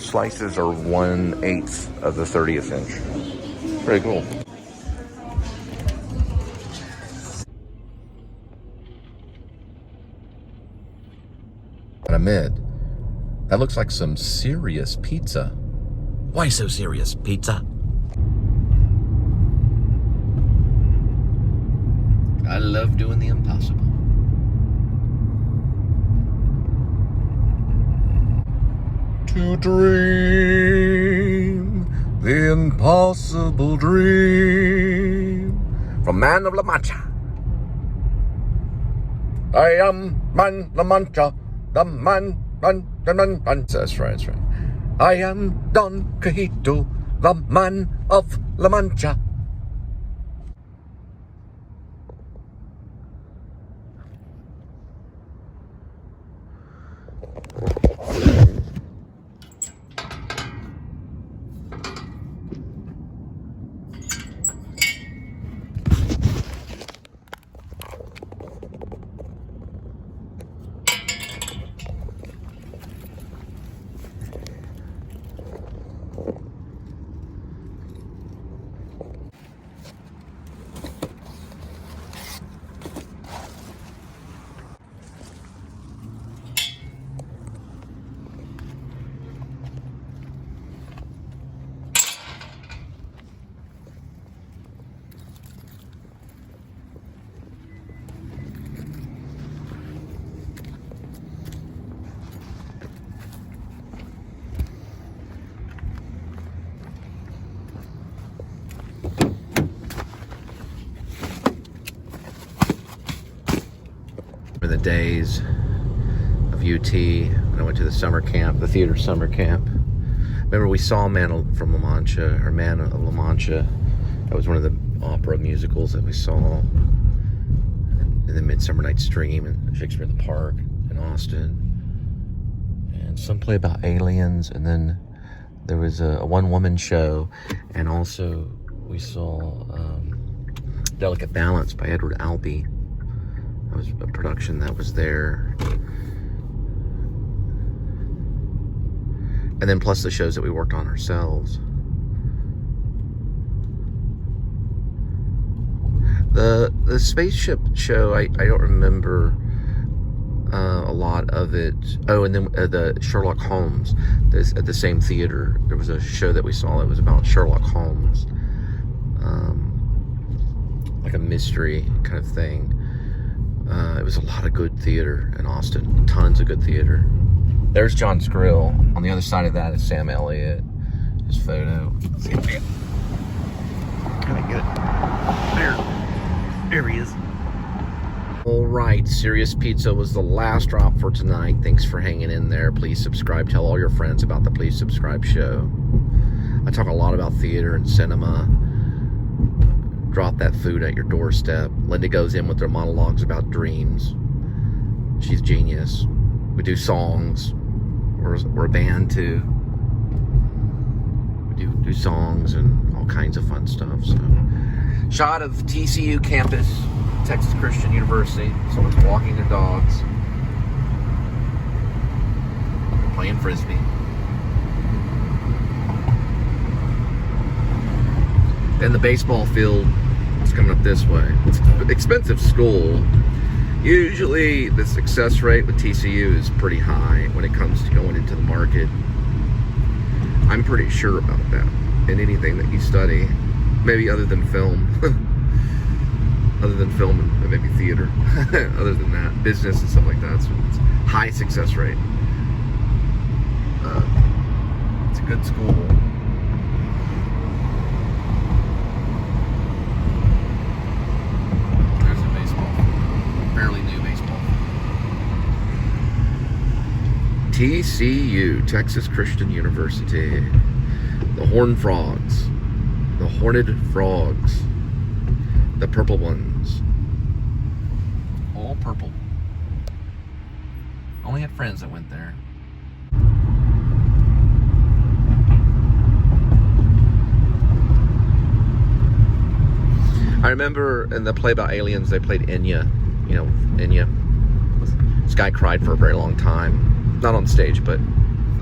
slices are 1/8 of the 30th inch. Pretty cool. Amid, that looks like some serious pizza. Why so serious, pizza? I love doing the impossible. To dream the impossible dream. From Man of La Mancha. I am Man La Mancha, the man. That's right, that's right. I am Don Quixote, the man of La Mancha. In the days of UT, when I went to the summer camp, the theater summer camp. Remember, we saw Man of La Mancha. That was one of the opera musicals that we saw. And then Midsummer Night's Dream and Shakespeare in the Park in Austin. And some play about aliens. And then there was a one-woman show. And also we saw Delicate Balance by Edward Albee. That was a production that was there. And then plus the shows that we worked on ourselves. The spaceship show, I don't remember a lot of it. Oh, and then the Sherlock Holmes. At the same theater, there was a show that we saw that was about Sherlock Holmes. Like a mystery kind of thing. It was a lot of good theater in Austin. Tons of good theater. There's John's Grill. On the other side of that is Sam Elliott. His photo. Let's see if I can get it. There he is. Alright, Serious Pizza was the last drop for tonight. Thanks for hanging in there. Please subscribe. Tell all your friends about the Please Subscribe show. I talk a lot about theater and cinema. Drop that food at your doorstep. Linda goes in with their monologues about dreams. She's genius. We do songs. We're a band too. We do songs and all kinds of fun stuff. So, shot of TCU campus, Texas Christian University. Someone's walking their dogs, playing frisbee. Then the baseball field is coming up this way. It's an expensive school. Usually the success rate with TCU is pretty high when it comes to going into the market. I'm pretty sure about that in anything that you study. Maybe other than film. Other than film and maybe theater. Other than that, business and stuff like that. So it's high success rate. It's a good school. TCU, Texas Christian University. The Horned Frogs. The Horned Frogs. The purple ones. All purple. Only had friends that went there. I remember in the play about aliens, they played Enya. You know, Enya. This guy cried for a very long time. Not on stage, but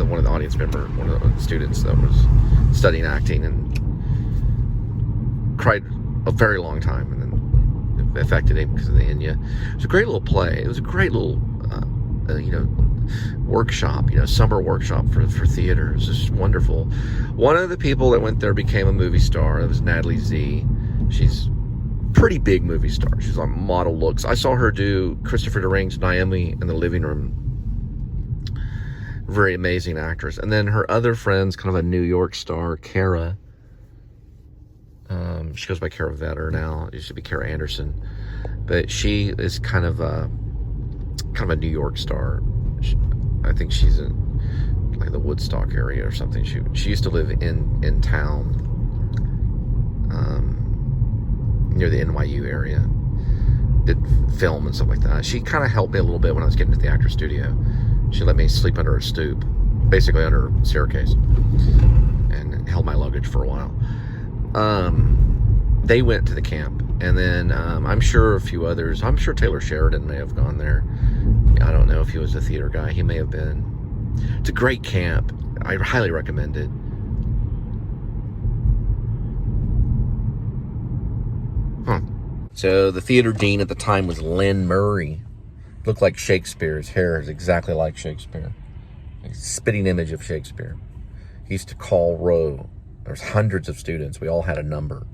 one of the audience member, one of the students that was studying acting, and cried a very long time, and then it affected him because of the Enya. It was a great little play. It was a great little, workshop, summer workshop for theater. It was just wonderful. One of the people that went there became a movie star. It was Natalie Z. She's a pretty big movie star. She's on model looks. I saw her do Christopher Durang's Naomi in the Living Room. Very amazing actress. And then her other friend's kind of a New York star, Kara. She goes by Kara Vetter now. It used to be Kara Anderson. But she is kind of a New York star. I think she's in like the Woodstock area or something. She used to live in town, near the NYU area. Did film and stuff like that. She kind of helped me a little bit when I was getting to the actor studio. She let me sleep under a stoop, basically under a staircase, and held my luggage for a while. They went to the camp, and then I'm sure a few others. I'm sure Taylor Sheridan may have gone there. I don't know if he was a theater guy. He may have been. It's a great camp. I highly recommend it. So the theater dean at the time was Lynn Murray. Looked like Shakespeare. His hair is exactly like Shakespeare. A spitting image of Shakespeare. He used to call row. There's hundreds of students. We all had a number.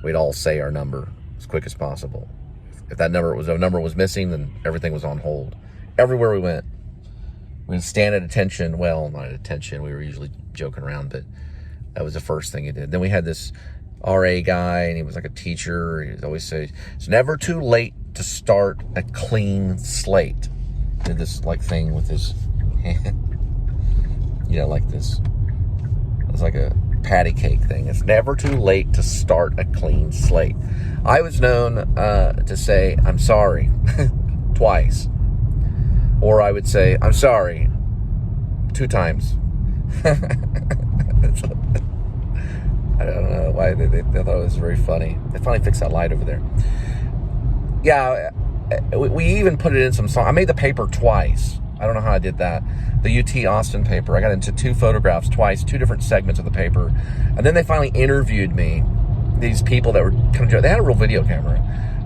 We'd all say our number as quick as possible. If a number was missing, then everything was on hold. Everywhere we went, we'd stand at attention. Well, not at attention. We were usually joking around, but that was the first thing he did. Then we had this RA guy, and he was like a teacher. He'd always say, "It's never too late to start a clean slate." Did this like thing with his hand, like this. It was like a patty cake thing. It's never too late to start a clean slate. I was known to say, "I'm sorry," twice. Or I would say, "I'm sorry," 2 times. I don't know why they thought it was very funny. They finally fixed that light over there. Yeah, we even put it in some song. I made the paper twice. I don't know how I did that. The UT Austin paper. I got into 2 photographs twice, 2 different segments of the paper. And then they finally interviewed me. These people that were kind of, they had a real video camera.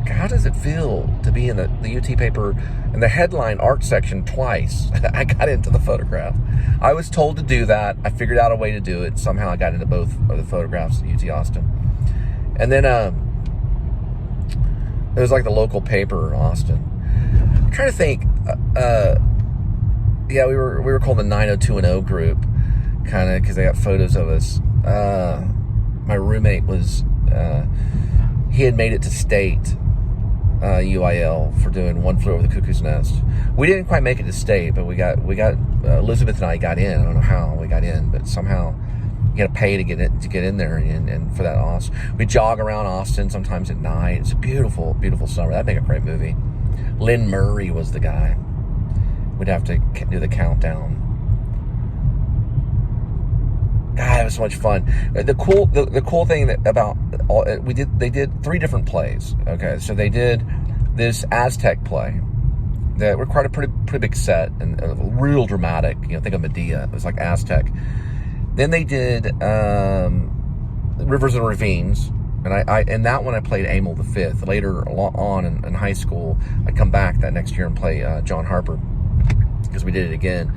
How does it feel to be in the UT paper in the headline art section twice? I got into the photograph. I was told to do that. I figured out a way to do it. Somehow I got into both of the photographs at UT Austin. And then it was like the local paper in Austin. I'm trying to think. Yeah, we were called the 90210 group, kind of, because they got photos of us. My roommate was, he had made it to state, UIL, for doing One Flew Over the Cuckoo's Nest. We didn't quite make it to state, but we got Elizabeth and I got in. I don't know how we got in, but somehow you got to pay to get in there, and for that Austin. We jog around Austin sometimes at night. It's a beautiful, beautiful summer. That'd make a great movie. Lynn Murray was the guy. We'd have to do the countdown. God, it was so much fun. The cool thing about they did 3 different plays. Okay, so they did this Aztec play that required a pretty big set and real dramatic. Think of Medea. It was like Aztec. Then they did Rivers and Ravines, and I in that one I played Emil V. Later on in high school, I'd come back that next year and play John Harper, because we did it again.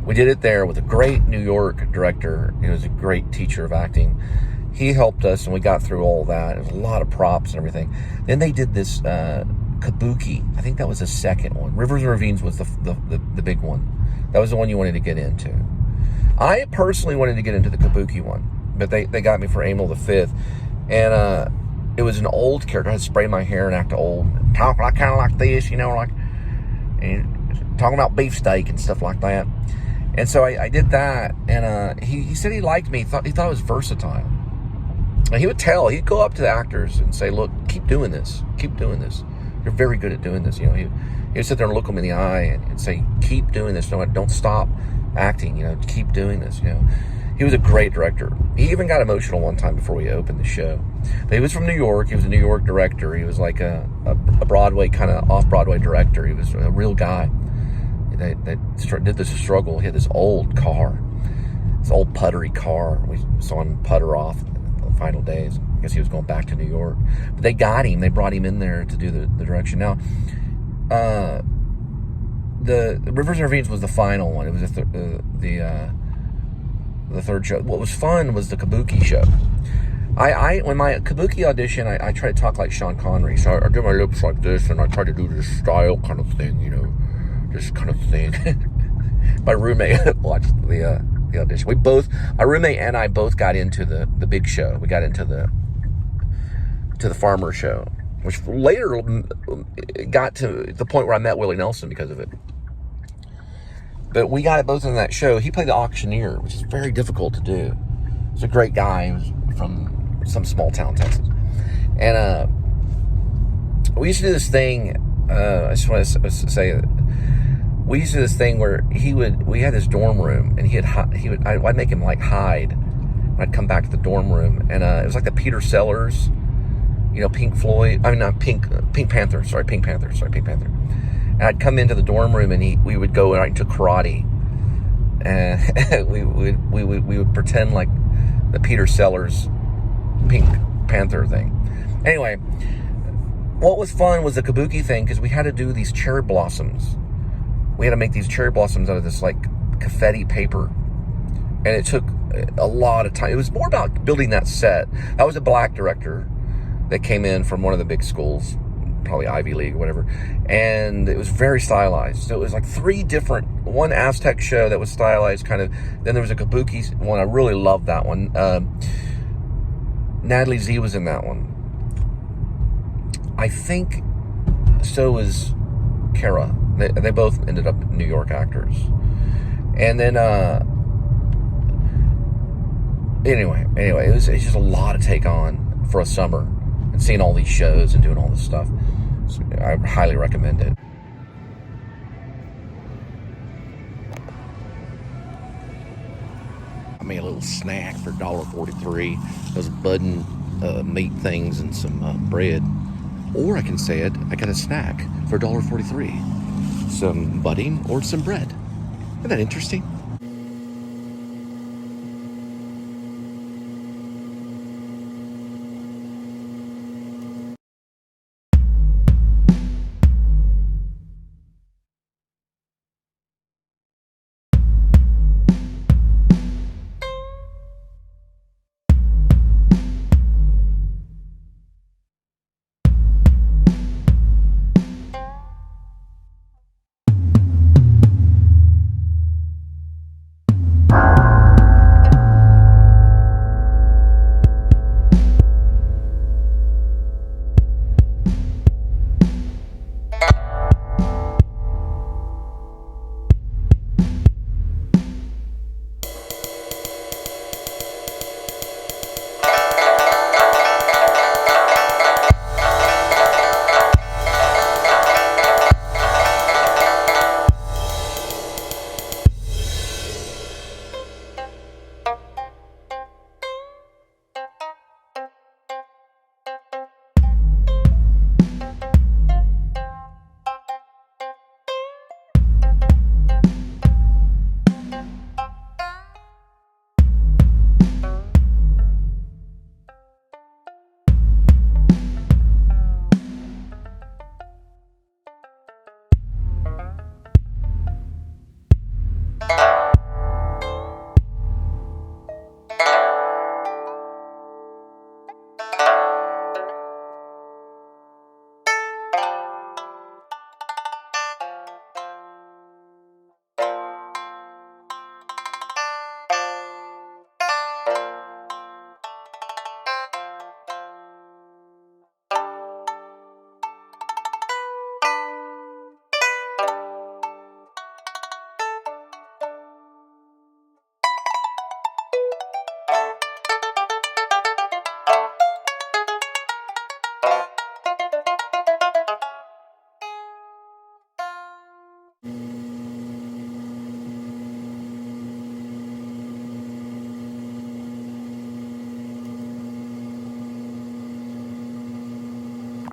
We did it there with a great New York director. He was a great teacher of acting. He helped us, and we got through all that. It was a lot of props and everything. Then they did this kabuki. I think that was the second one. Rivers and Ravines was the big one. That was the one you wanted to get into. I personally wanted to get into the kabuki one, but they got me for Emil V. And it was an old character. I had to spray my hair and act old. Talk like kind of like this, and talking about beefsteak and stuff like that. And so I did that, and he said he liked me. He thought I was versatile. And he would he'd go up to the actors and say, "Look, keep doing this. Keep doing this. You're very good at doing this." He would sit there and look them in the eye and say, "Keep doing this. Don't stop acting. Keep doing this." He was a great director. He even got emotional one time before we opened the show. But he was from New York. He was a New York director. He was like a Broadway, kind of off-Broadway director. He was a real guy. That did this struggle. He had this old car. this old puttery car. We saw him putter off the final days. I guess he was going back to New York. But they got him. They brought him in there to do the direction. Now, the Rivers and Ravines was the final one. It was the third show. What was fun was the Kabuki show. When my Kabuki audition, I try to talk like Sean Connery. So I do my lips like this, and I try to do this style kind of thing, you know, this kind of thing. My roommate watched the audition. My roommate and I both got into the big show. We got into the farmer show, which later got to the point where I met Willie Nelson because of it. But we got it both in that show. He played the auctioneer, which is very difficult to do. He's a great guy. He was from some small town, Texas. And we used to do this thing. I just want to say, we used to do this thing where we had this dorm room, and I'd make him like hide. I'd come back to the dorm room, and it was like the Peter Sellers, you know, Pink Panther. And I'd come into the dorm room, and we would go right into karate, and we would pretend like the Peter Sellers Pink Panther thing. Anyway, what was fun was the Kabuki thing, because we had to do these cherry blossoms. We had to make these cherry blossoms out of this like confetti paper, and it took a lot of time. It was more about building that set. I was a black director that came in from one of the big schools, probably Ivy League or whatever, and it was very stylized. So it was like one Aztec show that was stylized kind of, then there was a Kabuki one. I really loved that one. Natalie Z was in that one. I think so was Kara. They both ended up New York actors. And then anyway, it's just a lot to take on for a summer, and seeing all these shows and doing all this stuff. So I highly recommend it. I made a little snack for $1.43. Those budding meat things and some bread. Or I can say it, I got a snack for $1.43. Some budding or some bread. Isn't that interesting?